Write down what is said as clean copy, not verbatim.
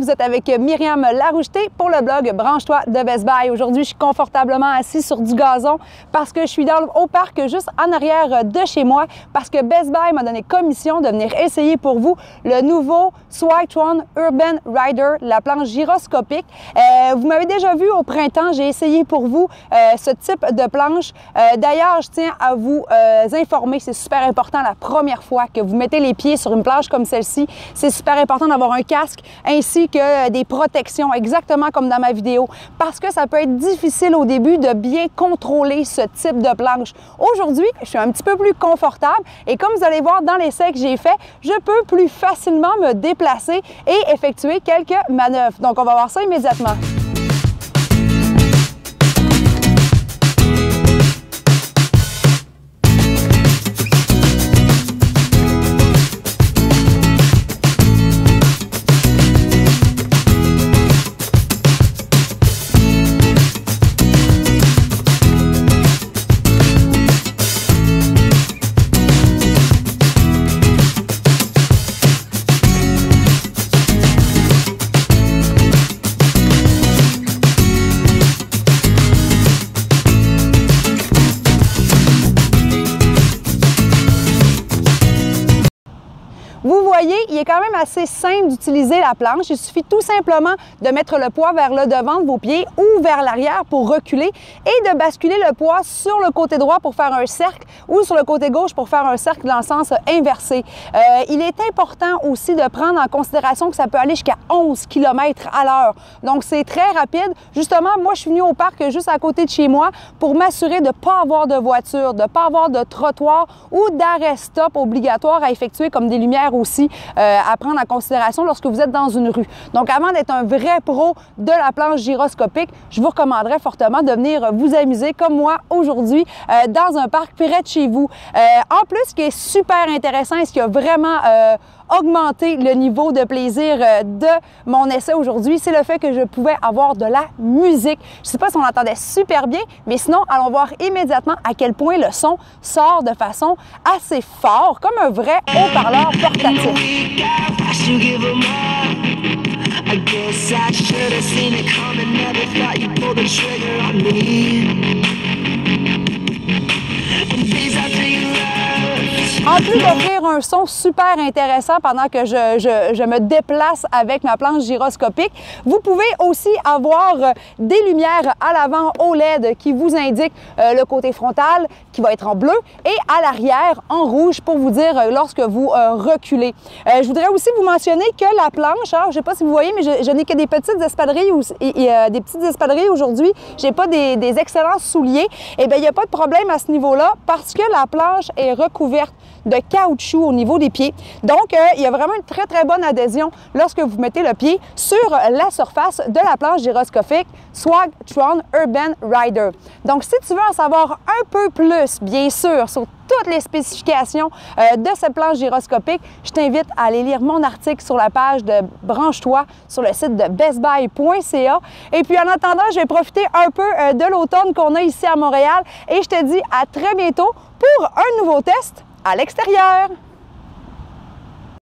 vous êtes avec Myriam Laroucheté pour le blog Branche-toi de Best Buy. Aujourd'hui, je suis confortablement assise sur du gazon parce que je suis au parc juste en arrière de chez moi parce que Best Buy m'a donné commission de venir essayer pour vous le nouveau Swagtron Urban Rider, la planche gyroscopique. Vous m'avez déjà vu au printemps, j'ai essayé pour vous ce type de planche. D'ailleurs, je tiens à vous informer, c'est super important la première fois que vous mettez les pieds sur une planche comme celle-ci, c'est super important d'avoir un casque ainsi que des protections, exactement comme dans ma vidéo, parce que ça peut être difficile au début de bien contrôler ce type de planche. Aujourd'hui, je suis un petit peu plus confortable et comme vous allez voir dans l'essai que j'ai fait, je peux plus facilement me déplacer et effectuer quelques manœuvres. Donc, on va voir ça immédiatement. Vous voyez, il est quand même assez simple d'utiliser la planche. Il suffit tout simplement de mettre le poids vers le devant de vos pieds ou vers l'arrière pour reculer et de basculer le poids sur le côté droit pour faire un cercle ou sur le côté gauche pour faire un cercle dans le sens inversé. Il est important aussi de prendre en considération que ça peut aller jusqu'à 11 km à l'heure. Donc, c'est très rapide. Justement, moi, je suis venue au parc juste à côté de chez moi pour m'assurer de ne pas avoir de voiture, de ne pas avoir de trottoir ou d'arrêt-stop obligatoire à effectuer comme des lumières aussi à prendre en considération lorsque vous êtes dans une rue. Donc, avant d'être un vrai pro de la planche gyroscopique, je vous recommanderais fortement de venir vous amuser comme moi aujourd'hui dans un parc près de chez vous. En plus, ce qui est super intéressant et ce qui a vraiment augmenter le niveau de plaisir de mon essai aujourd'hui, c'est le fait que je pouvais avoir de la musique. Je ne sais pas si on entendait super bien, mais sinon, allons voir immédiatement à quel point le son sort de façon assez fort, comme un vrai haut-parleur portatif. En plus d'offrir un son super intéressant pendant que je me déplace avec ma planche gyroscopique, vous pouvez aussi avoir des lumières à l'avant OLED qui vous indiquent le côté frontal qui va être en bleu et à l'arrière en rouge pour vous dire lorsque vous reculez. Je voudrais aussi vous mentionner que la planche, alors, je ne sais pas si vous voyez, mais je n'ai que des petites espadrilles aujourd'hui. Je n'ai pas des excellents souliers. Eh bien, il n'y a pas de problème à ce niveau-là parce que la planche est recouverte de caoutchouc au niveau des pieds. Donc, il y a vraiment une très, très bonne adhésion lorsque vous mettez le pied sur la surface de la planche gyroscopique Swagtron Urban Rider. Donc, si tu veux en savoir un peu plus, bien sûr, sur toutes les spécifications de cette planche gyroscopique, je t'invite à aller lire mon article sur la page de Branche-toi sur le site de bestbuy.ca. Et puis, en attendant, je vais profiter un peu de l'automne qu'on a ici à Montréal et je te dis à très bientôt pour un nouveau test à l'extérieur.